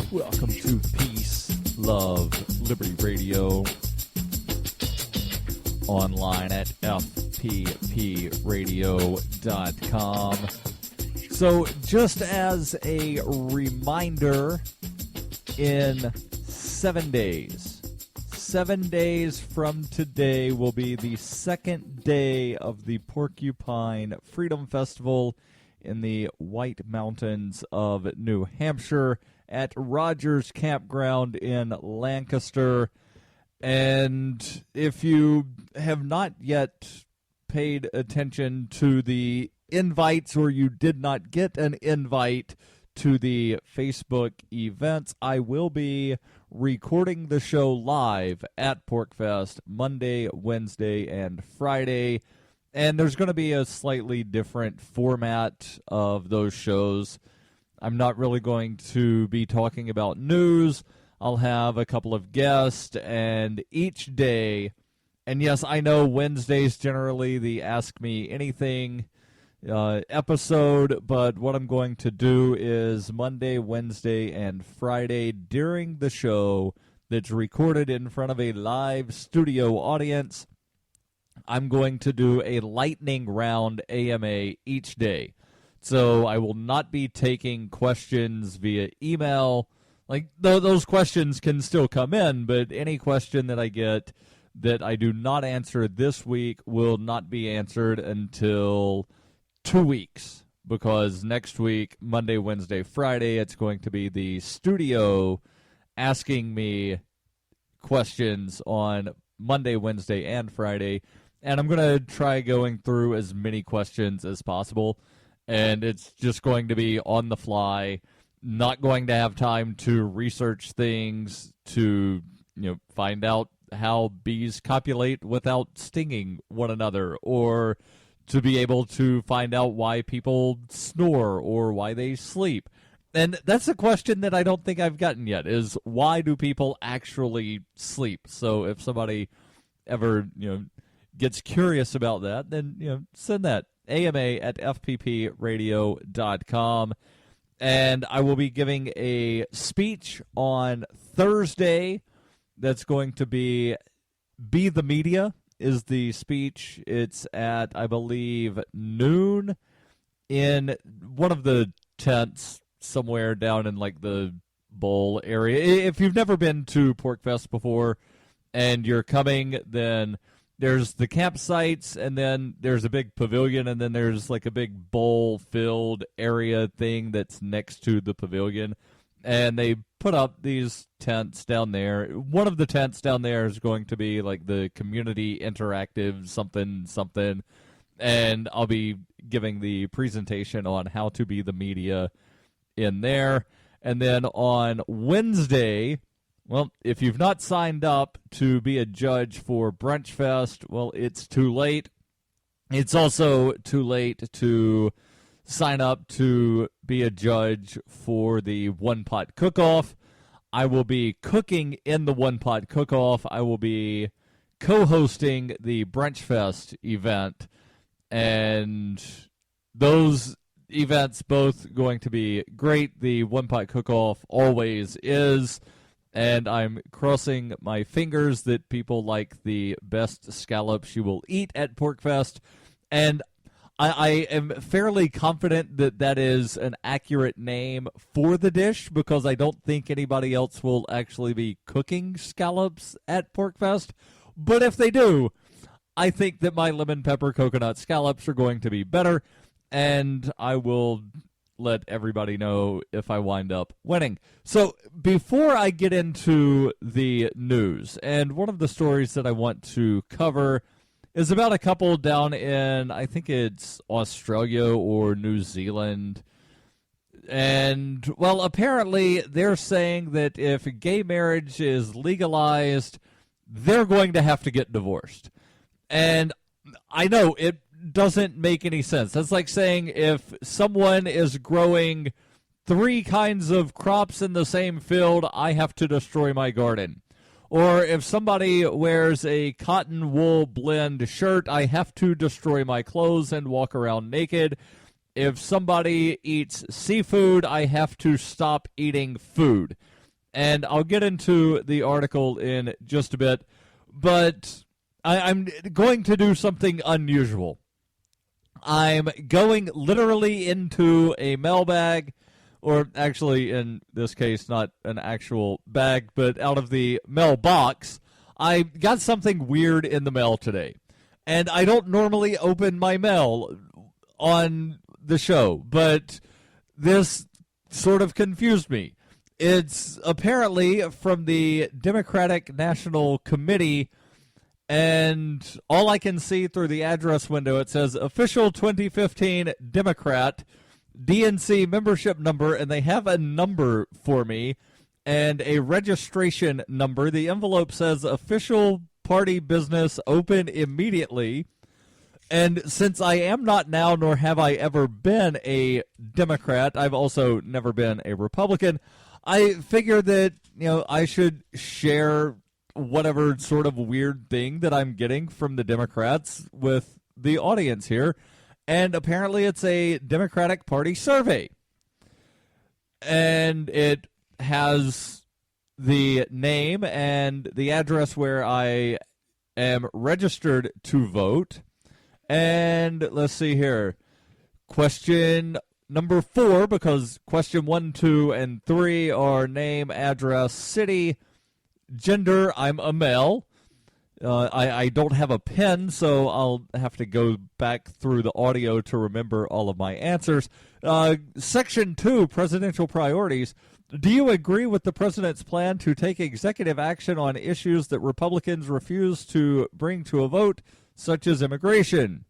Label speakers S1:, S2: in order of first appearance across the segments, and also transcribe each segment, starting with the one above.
S1: Welcome to Peace, Love, Liberty Radio, online at fppradio.com. So just as a reminder, in 7 days from today will be the second day of the Porcupine Freedom Festival in the White Mountains of New Hampshire at Rogers Campground in Lancaster. And if you have not yet paid attention to the invites, or you did not get an invite to the Facebook events, I will be recording the show live at Porcfest Monday, Wednesday, and Friday. And there's going to be a slightly different format of those shows. I'm not really going to be talking about news. I'll have a couple of guests, and each day, and yes, I know Wednesday's generally the Ask Me Anything episode, but what I'm going to do is Monday, Wednesday, and Friday during the show that's recorded in front of a live studio audience, I'm going to do a lightning round AMA each day. So I will not be taking questions via email. Like, those questions can still come in, but any question that I get that I do not answer this week will not be answered until 2 weeks, because next week, Monday, Wednesday, Friday, it's going to be the studio asking me questions on Monday, Wednesday, and Friday, and I'm going to try going through as many questions as possible, and it's just going to be on the fly, not going to have time to research things, to find out how bees copulate without stinging one another, or to be able to find out why people snore or why they sleep. And that's a question that I don't think I've gotten yet, is why do people actually sleep? So if somebody ever, gets curious about that, then, send that. AMA@fppradio.com. And I will be giving a speech on Thursday that's going to be the Media is the speech. It's at, I believe, noon in one of the tents somewhere down in like the bowl area. If you've never been to Porcfest before and you're coming, then there's the campsites, and then there's a big pavilion, and then there's like a big bowl-filled area thing that's next to the pavilion. And they put up these tents down there. One of the tents down there is going to be like the community interactive something. And I'll be giving the presentation on how to be the media in there. And then on Wednesday, well, if you've not signed up to be a judge for Brunch Fest, well, it's too late. It's also too late to sign up to be a judge for the One Pot Cook-Off. I will be cooking in the One Pot Cook-Off. I will be co-hosting the Brunch Fest event, and those events both going to be great. The One Pot Cook-Off always is, and I'm crossing my fingers that people like the best scallops you will eat at Porcfest, and I am fairly confident that that is an accurate name for the dish, because I don't think anybody else will actually be cooking scallops at Porcfest. But if they do, I think that my lemon pepper coconut scallops are going to be better, and I will let everybody know if I wind up winning. So before I get into the news, and one of the stories that I want to cover is about a couple down in, I think it's Australia or New Zealand. And, well, apparently they're saying that if gay marriage is legalized, they're going to have to get divorced. And I know it doesn't make any sense. That's like saying if someone is growing 3 kinds of crops in the same field, I have to destroy my garden. Or if somebody wears a cotton wool blend shirt, I have to destroy my clothes and walk around naked. If somebody eats seafood, I have to stop eating food. And I'll get into the article in just a bit, but I'm going to do something unusual. I'm going literally into a mailbag, or actually in this case, not an actual bag, but out of the mailbox. I got something weird in the mail today, and I don't normally open my mail on the show, but this sort of confused me. It's apparently from the Democratic National Committee, and all I can see through the address window, it says official 2015 Democrat DNC membership number, and they have a number for me and a registration number. The envelope says official party business open immediately. And since I am not now, nor have I ever been a Democrat, I've also never been a Republican, I figure that, I should share whatever sort of weird thing that I'm getting from the Democrats with the audience here. And apparently it's a Democratic Party survey. And it has the name and the address where I am registered to vote. And let's see here. Question number 4, because question 1, 2, and 3 are name, address, city, gender. I'm a male. I don't have a pen, so I'll have to go back through the audio to remember all of my answers. Section 2, presidential priorities. Do you agree with the president's plan to take executive action on issues that Republicans refuse to bring to a vote, such as immigration?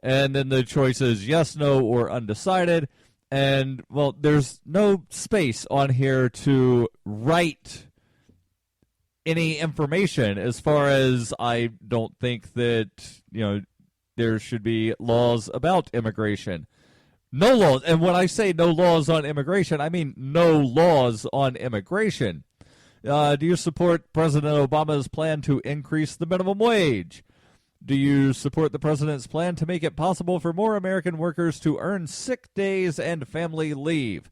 S1: And then the choice is yes, no, or undecided. And, well, there's no space on here to write any information, as far as I don't think that, there should be laws about immigration. No laws. And when I say no laws on immigration, I mean no laws on immigration. Do you support President Obama's plan to increase the minimum wage? Do you support the president's plan to make it possible for more American workers to earn sick days and family leave?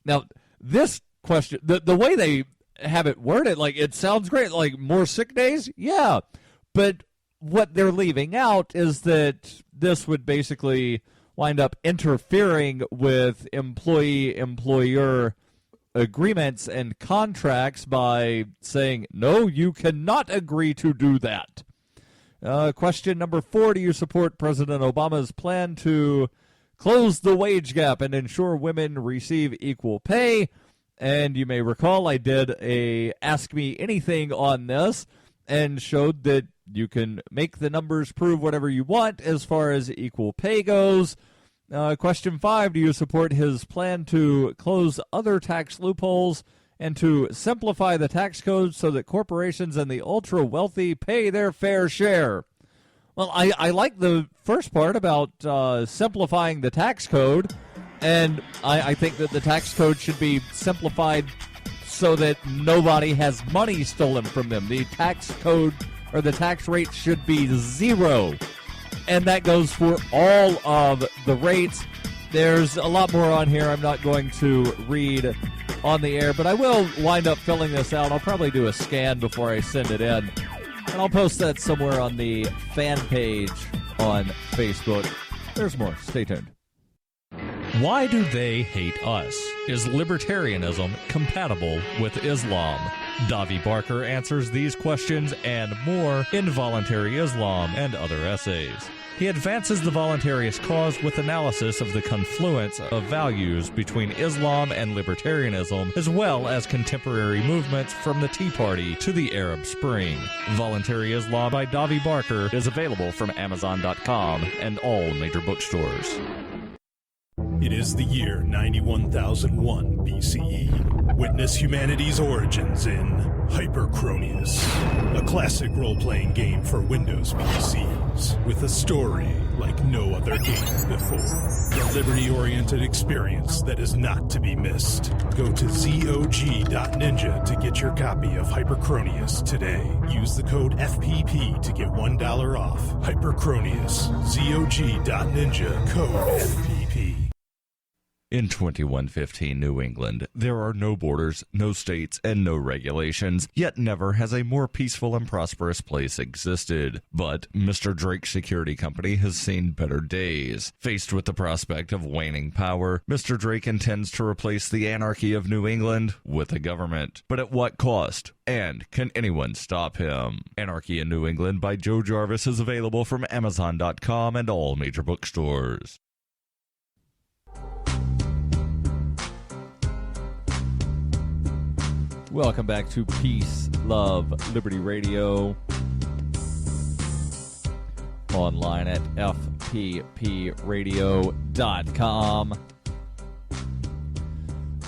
S1: Now, this question, the way they have it worded, like, it sounds great, like more sick days? Yeah. But what they're leaving out is that this would basically wind up interfering with employee-employer agreements and contracts by saying, no, you cannot agree to do that. Question number 4, do you support President Obama's plan to close the wage gap and ensure women receive equal pay? And you may recall I did a Ask Me Anything on this and showed that you can make the numbers prove whatever you want as far as equal pay goes. Question 5, do you support his plan to close other tax loopholes and to simplify the tax code so that corporations and the ultra-wealthy pay their fair share? Well, I like the first part about simplifying the tax code, and I think that the tax code should be simplified so that nobody has money stolen from them. The tax code, or the tax rate, should be 0. And that goes for all of the rates. There's a lot more on here I'm not going to read on the air, but I will wind up filling this out. I'll probably do a scan before I send it in, and I'll post that somewhere on the fan page on Facebook. There's more. Stay tuned.
S2: Why do they hate us? Is libertarianism compatible with Islam? Davi Barker answers these questions and more in Voluntary Islam and Other Essays. He advances the voluntarist cause with analysis of the confluence of values between Islam and libertarianism, as well as contemporary movements from the Tea Party to the Arab Spring. Voluntary Islam by Davi Barker is available from Amazon.com and all major bookstores.
S3: It is the year 91,001 BCE. Witness humanity's origins in Hyperchronius, a classic role-playing game for Windows PCs, with a story like no other game before. A liberty-oriented experience that is not to be missed. Go to zog.ninja to get your copy of Hyperchronius today. Use the code FPP to get $1 off. Hyperchronius, zog.ninja, code FPP.
S2: In 2115 New England, there are no borders, no states, and no regulations, yet never has a more peaceful and prosperous place existed. But Mr. Drake's security company has seen better days. Faced with the prospect of waning power, Mr. Drake intends to replace the anarchy of New England with a government. But at what cost? And can anyone stop him? Anarchy in New England by Joe Jarvis is available from Amazon.com and all major bookstores.
S1: Welcome back to Peace, Love, Liberty Radio. Online at fppradio.com.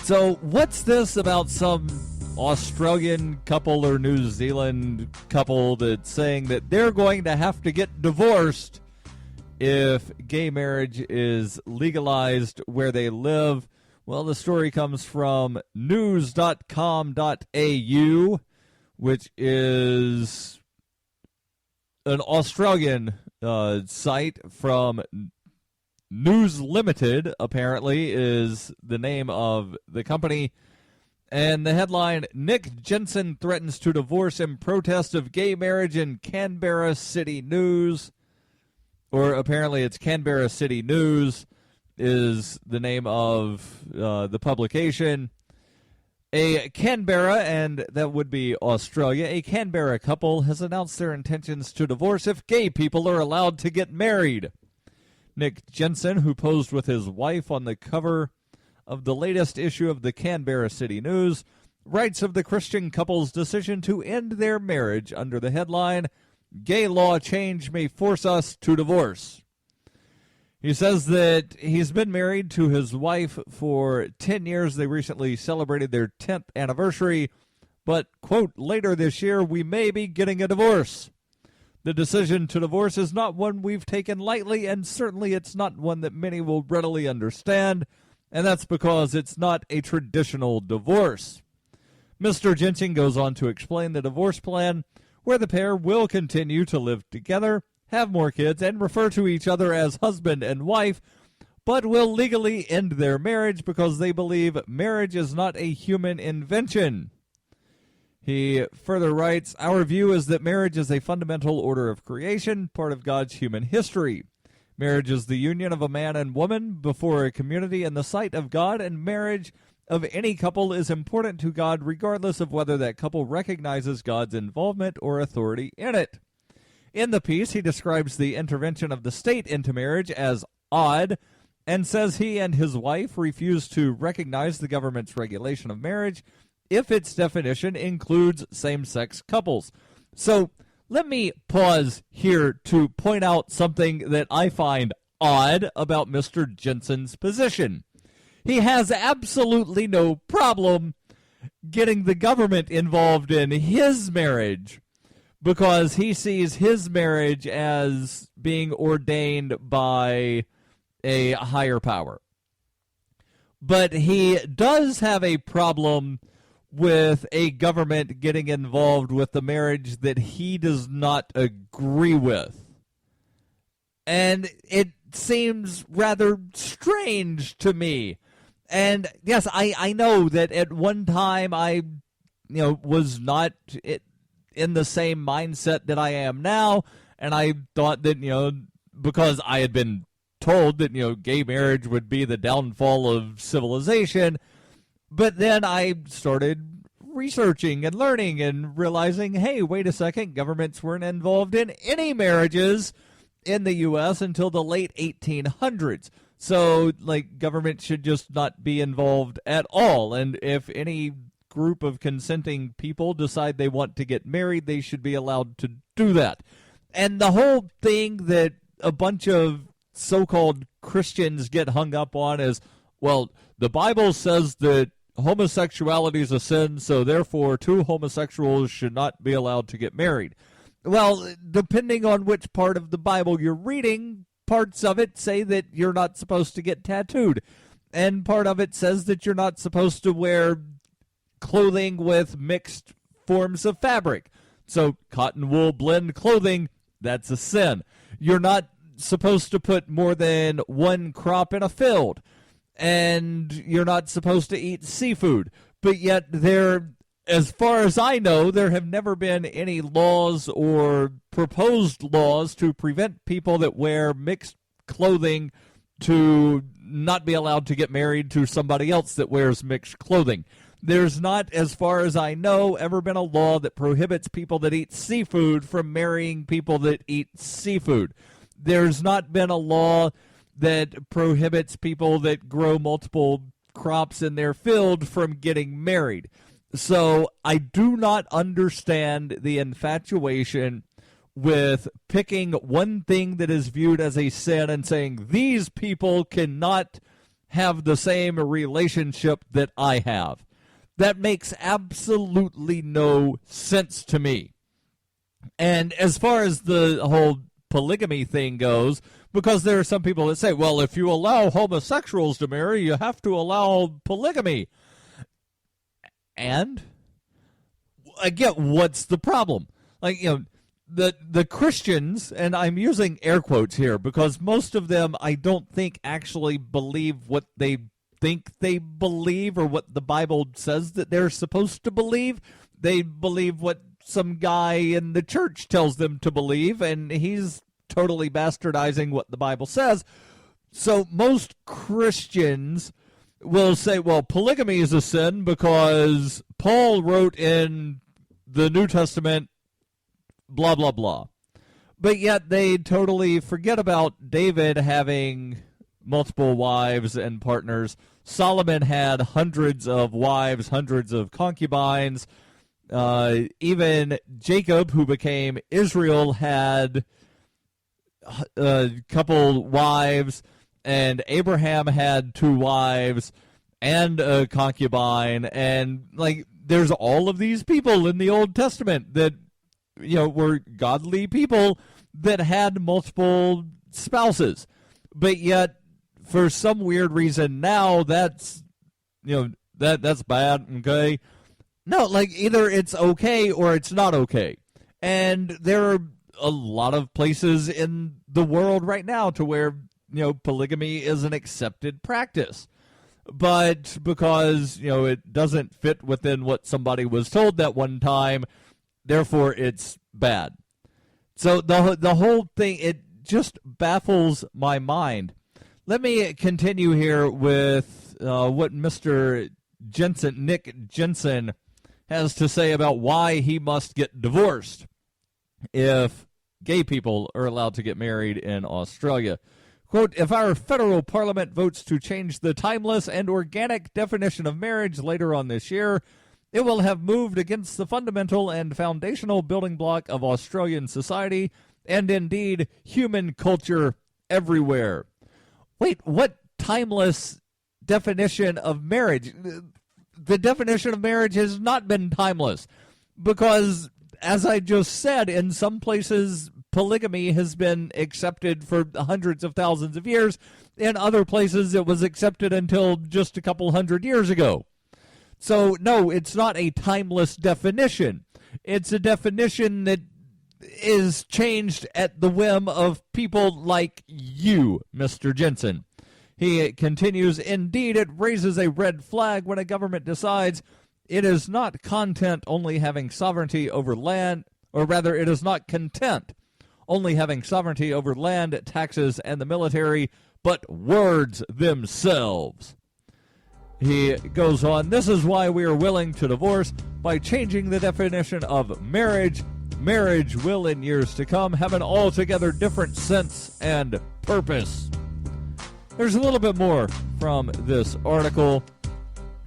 S1: So, what's this about some Australian couple or New Zealand couple that's saying that they're going to have to get divorced if gay marriage is legalized where they live? Well, the story comes from news.com.au, which is an Australian site from News Limited, apparently, is the name of the company. And the headline, Nick Jensen threatens to divorce in protest of gay marriage in Canberra City News. Or apparently it's Canberra City News is the name of the publication. A Canberra, and that would be Australia, a Canberra couple has announced their intentions to divorce if gay people are allowed to get married. Nick Jensen, who posed with his wife on the cover of the latest issue of the Canberra City News, writes of the Christian couple's decision to end their marriage under the headline, Gay law change may force us to divorce. He says that he's been married to his wife for 10 years. They recently celebrated their 10th anniversary. But, quote, later this year, we may be getting a divorce. The decision to divorce is not one we've taken lightly, and certainly it's not one that many will readily understand, and that's because it's not a traditional divorce. Mr. Jensen goes on to explain the divorce plan, where the pair will continue to live together, have more kids, and refer to each other as husband and wife, but will legally end their marriage because they believe marriage is not a human invention. He further writes, our view is that marriage is a fundamental order of creation, part of God's human history. Marriage is the union of a man and woman before a community in the sight of God, and marriage of any couple is important to God regardless of whether that couple recognizes God's involvement or authority in it. In the piece, he describes the intervention of the state into marriage as odd and says he and his wife refuse to recognize the government's regulation of marriage if its definition includes same-sex couples. So let me pause here to point out something that I find odd about Mr. Jensen's position. He has absolutely no problem getting the government involved in his marriage because he sees his marriage as being ordained by a higher power. But he does have a problem with a government getting involved with the marriage that he does not agree with. And it seems rather strange to me. And yes, I know that at one time I was not in the same mindset that I am now, and I thought that, because I had been told that, gay marriage would be the downfall of civilization, but then I started researching and learning and realizing, hey, wait a second, governments weren't involved in any marriages in the U.S. until the late 1800s. So, government should just not be involved at all, and if any group of consenting people decide they want to get married, they should be allowed to do that. And the whole thing that a bunch of so-called Christians get hung up on is, well, the Bible says that homosexuality is a sin, so therefore two homosexuals should not be allowed to get married. Well, depending on which part of the Bible you're reading, parts of it say that you're not supposed to get tattooed, and part of it says that you're not supposed to wear clothing with mixed forms of fabric. So cotton wool blend clothing, that's a sin. You're not supposed to put more than one crop in a field. and you're not supposed to eat seafood. But yet there, as far as I know, there have never been any laws or proposed laws to prevent people that wear mixed clothing to not be allowed to get married to somebody else that wears mixed clothing. There's not, as far as I know, ever been a law that prohibits people that eat seafood from marrying people that eat seafood. There's not been a law that prohibits people that grow multiple crops in their field from getting married. So I do not understand the infatuation with picking one thing that is viewed as a sin and saying these people cannot have the same relationship that I have. That makes absolutely no sense to me. And as far as the whole polygamy thing goes, because there are some people that say, well, if you allow homosexuals to marry, you have to allow polygamy. And again, what's the problem? Like, the Christians, and I'm using air quotes here because most of them I don't think actually believe what they think they believe or what the Bible says that they're supposed to believe. They believe what some guy in the church tells them to believe, and he's totally bastardizing what the Bible says. So most Christians will say, well, polygamy is a sin because Paul wrote in the New Testament blah, blah, blah. But yet they totally forget about David having multiple wives and partners. Solomon had hundreds of wives, hundreds of concubines. Even Jacob, who became Israel, had a couple wives, and Abraham had 2 wives and a concubine. And there's all of these people in the Old Testament that were godly people that had multiple spouses. But yet, for some weird reason, now that's bad, okay? No, either it's okay or it's not okay. And there are a lot of places in the world right now to where, polygamy is an accepted practice. But because, it doesn't fit within what somebody was told that one time, therefore, it's bad. So the whole thing, it just baffles my mind. Let me continue here with what Mr. Nick Jensen, has to say about why he must get divorced if gay people are allowed to get married in Australia. Quote, if our federal parliament votes to change the timeless and organic definition of marriage later on this year, it will have moved against the fundamental and foundational building block of Australian society and indeed human culture everywhere. Wait, what timeless definition of marriage? The definition of marriage has not been timeless because, as I just said, in some places polygamy has been accepted for hundreds of thousands of years. In other places it was accepted until just a couple hundred years ago. So, no, it's not a timeless definition. It's a definition that is changed at the whim of people like you, Mr. Jensen. He continues, indeed, it raises a red flag when a government decides it is not content only having sovereignty over land, or rather, it is not content only having sovereignty over land, taxes, and the military, but words themselves. He goes on, this is why we are willing to divorce by changing the definition of marriage. Marriage will, in years to come, have an altogether different sense and purpose. There's a little bit more from this article,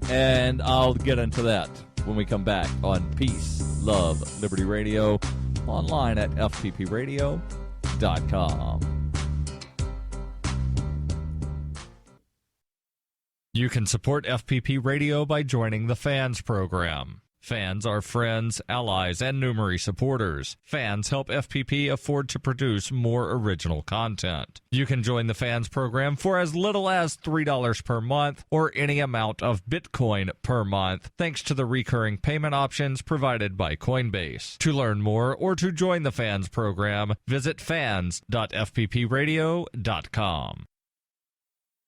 S1: and I'll get into that when we come back on Peace, Love, Liberty Radio, online at fppradio.com.
S2: You can support FPP Radio by joining the Fans program. Fans are friends, allies, and numerous supporters. Fans help FPP afford to produce more original content. You can join the Fans program for as little as $3 per month or any amount of Bitcoin per month, thanks to the recurring payment options provided by Coinbase. To learn more or to join the Fans program, visit fans.fppradio.com.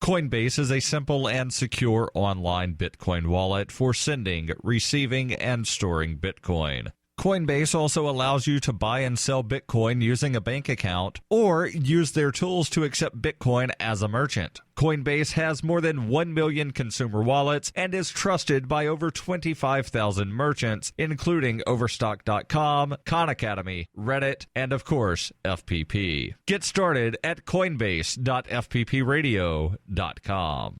S2: Coinbase is a simple and secure online Bitcoin wallet for sending, receiving, and storing Bitcoin. Coinbase also allows you to buy and sell Bitcoin using a bank account or use their tools to accept Bitcoin as a merchant. Coinbase has more than 1 million consumer wallets and is trusted by over 25,000 merchants, including Overstock.com, Khan Academy, Reddit, and of course, FPP. Get started at coinbase.fppradio.com.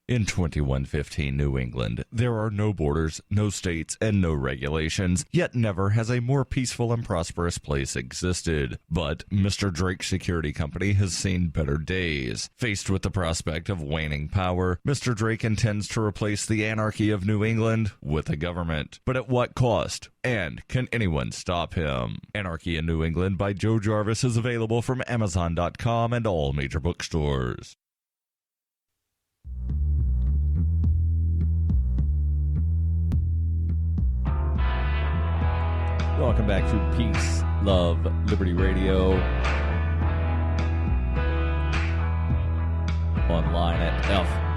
S2: In 2115 New England, there are no borders, no states, and no regulations, yet never has a more peaceful and prosperous place existed. But Mr. Drake's security company has seen better days. Faced with the prospect of waning power, Mr. Drake intends to replace the anarchy of New England with a government. But at what cost? And can anyone stop him? Anarchy in New England by Joe Jarvis is available from Amazon.com and all major bookstores.
S1: Welcome back to Peace, Love, Liberty Radio. Online at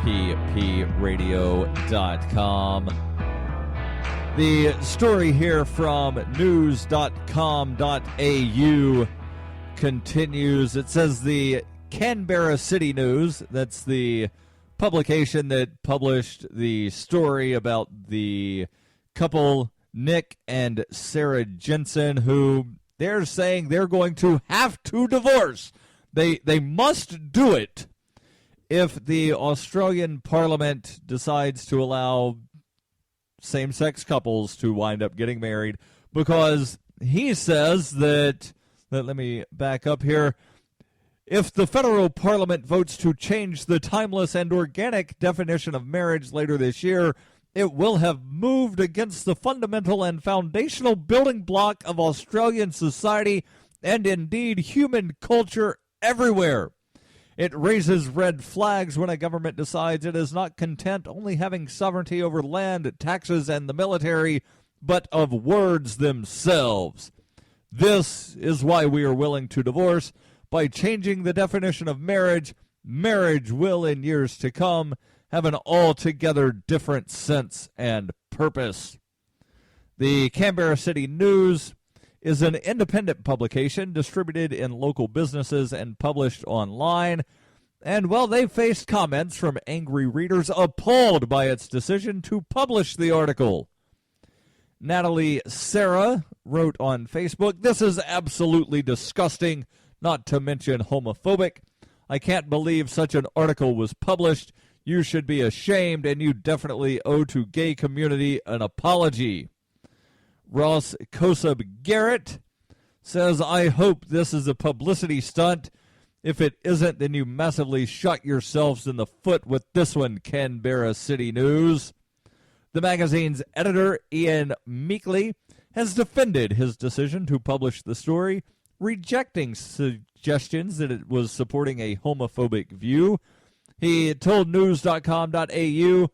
S1: fppradio.com. The story here from news.com.au continues. It says the Canberra City News, that's the publication that published the story about the couple Nick and Sarah Jensen, who they're saying they're going to have to divorce. They must do it if the Australian Parliament decides to allow same-sex couples to wind up getting married, because he says that let me back up here. If the federal parliament votes to change the timeless and organic definition of marriage later this year, it will have moved against the fundamental and foundational building block of Australian society and indeed human culture everywhere. It raises red flags when a government decides it is not content only having sovereignty over land, taxes, and the military, but of words themselves. This is why we are willing to divorce. By changing the definition of marriage, marriage will, in years to come, have an altogether different sense and purpose. The Canberra City News is an independent publication distributed in local businesses and published online. And, well, they faced comments from angry readers appalled by its decision to publish the article. Natalie Sarah wrote on Facebook, "This is absolutely disgusting, not to mention homophobic. I can't believe such an article was published. You should be ashamed, and you definitely owe to gay community an apology." Ross Kosub Garrett says, "I hope this is a publicity stunt. If it isn't, then you massively shot yourselves in the foot with this one, Canberra City News." The magazine's editor, Ian Meekley, has defended his decision to publish the story, rejecting suggestions that it was supporting a homophobic view. He told news.com.au,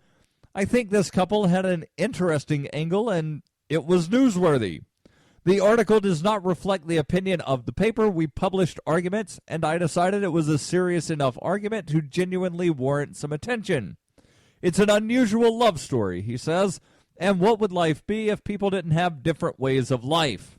S1: "I think this couple had an interesting angle and it was newsworthy. The article does not reflect the opinion of the paper. We published arguments, and I decided it was a serious enough argument to genuinely warrant some attention. It's an unusual love story," he says, "and what would life be if people didn't have different ways of life?"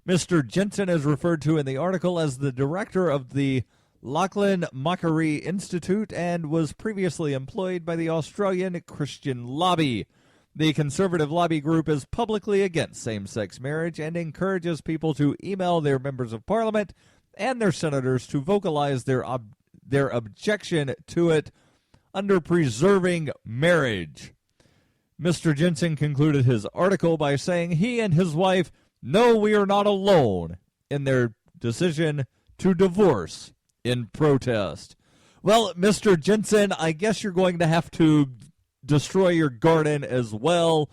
S1: Mr. Jensen is referred to in the article as the director of the Lachlan Macquarie Institute and was previously employed by the Australian Christian Lobby. The conservative lobby group is publicly against same-sex marriage and encourages people to email their members of parliament and their senators to vocalize their objection to it under preserving marriage. Mr. Jensen concluded his article by saying he and his wife know we are not alone in their decision to divorce in protest. Well, Mr. Jensen, I guess you're going to have to destroy your garden as well,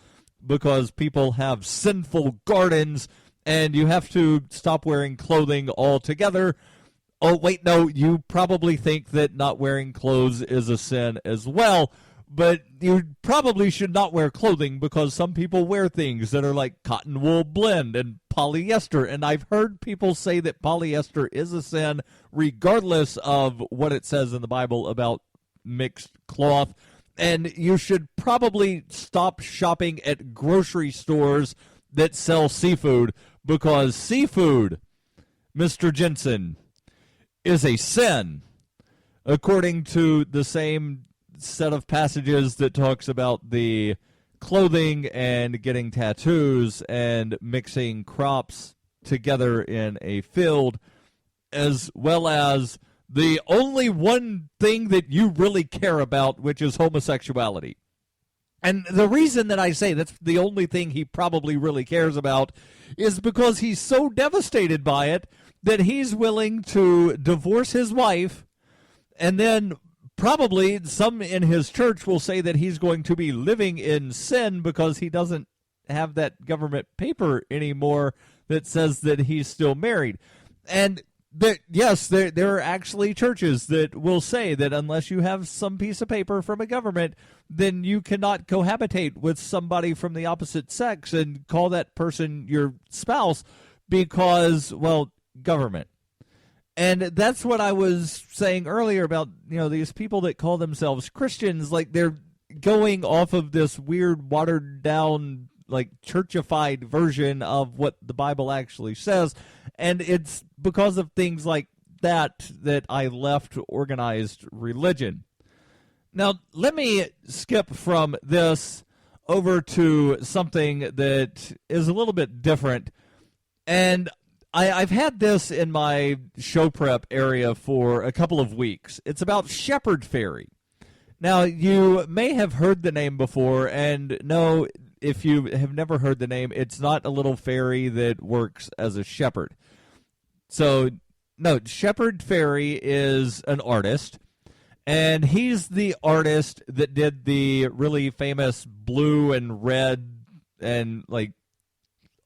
S1: because people have sinful gardens, and you have to stop wearing clothing altogether. Oh, wait, no, you probably think that not wearing clothes is a sin as well, but you probably should not wear clothing because some people wear things that are like cotton wool blend and polyester. And I've heard people say that polyester is a sin regardless of what it says in the Bible about mixed cloth. And you should probably stop shopping at grocery stores that sell seafood, because seafood, Mr. Jensen, is a sin, according to the same set of passages that talks about the clothing and getting tattoos and mixing crops together in a field, as well as the only one thing that you really care about, which is homosexuality. And the reason that I say that's the only thing he probably really cares about is because he's so devastated by it that he's willing to divorce his wife, and then probably some in his church will say that he's going to be living in sin because he doesn't have that government paper anymore that says that he's still married. And yes, there are actually churches that will say that unless you have some piece of paper from a government, then you cannot cohabitate with somebody from the opposite sex and call that person your spouse because, well, government. And that's what I was saying earlier about, these people that call themselves Christians, like they're going off of this weird, watered down, like churchified version of what the Bible actually says. And it's because of things like that I left organized religion. Now, let me skip from this over to something that is a little bit different. And I've had this in my show prep area for a couple of weeks. It's about Shephard Fairey. Now, you may have heard the name before, and no, if you have never heard the name, it's not a little fairy that works as a shepherd. So, no, Shephard Fairey is an artist, and he's the artist that did the really famous blue and red and, like,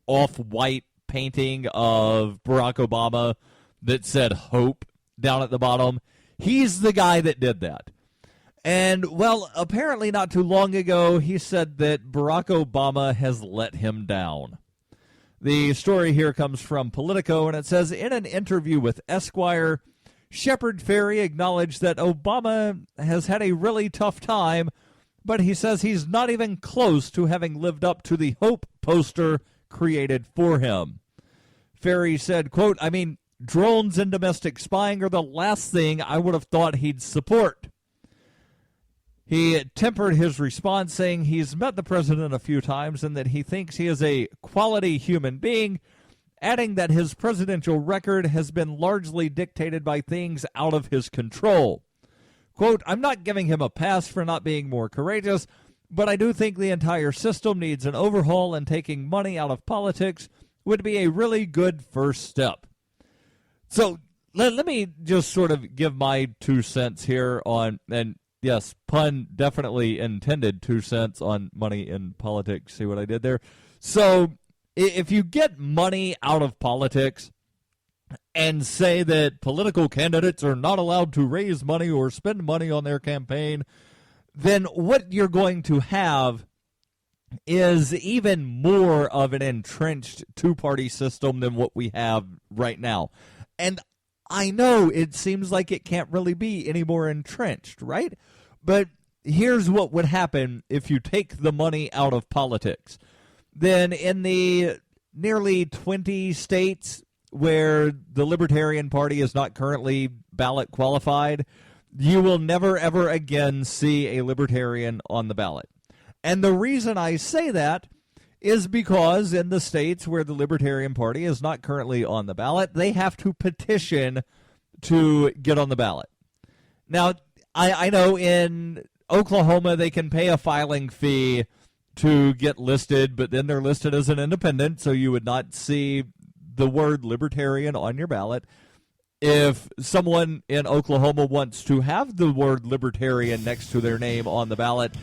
S1: off-white painting of Barack Obama that said hope down at the bottom. He's the guy that did that. And, well, apparently not too long ago, he said that Barack Obama has let him down. The story here comes from Politico, and it says, in an interview with Esquire, Shephard Fairey acknowledged that Obama has had a really tough time, but he says he's not even close to having lived up to the hope poster created for him. Fairey said, quote, "I mean, drones and domestic spying are the last thing I would have thought he'd support." He tempered his response, saying he's met the president a few times and that he thinks he is a quality human being, adding that his presidential record has been largely dictated by things out of his control. Quote, "I'm not giving him a pass for not being more courageous, but I do think the entire system needs an overhaul, and taking money out of politics would be a really good first step." So let me just sort of give my 2 cents here on, and yes, pun definitely intended, 2 cents on money in politics. See what I did there? So if you get money out of politics and say that political candidates are not allowed to raise money or spend money on their campaign, then what you're going to have is even more of an entrenched two-party system than what we have right now. And I know it seems like it can't really be any more entrenched, right? But here's what would happen if you take the money out of politics. Then in the nearly 20 states where the Libertarian Party is not currently ballot qualified, you will never, ever again see a Libertarian on the ballot. And the reason I say that is because in the states where the Libertarian Party is not currently on the ballot, they have to petition to get on the ballot. Now, I know in Oklahoma they can pay a filing fee to get listed, but then they're listed as an independent, so you would not see the word Libertarian on your ballot. If someone in Oklahoma wants to have the word Libertarian next to their name on the ballot,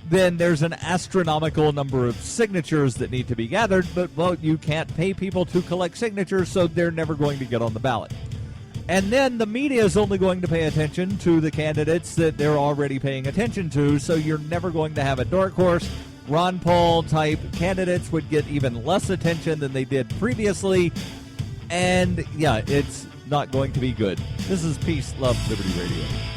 S1: then there's an astronomical number of signatures that need to be gathered, but, well, you can't pay people to collect signatures, so they're never going to get on the ballot. And then the media is only going to pay attention to the candidates that they're already paying attention to, so you're never going to have a dark horse. Ron Paul type candidates would get even less attention than they did previously. And yeah, it's not going to be good. This is Peace, Love, Liberty Radio.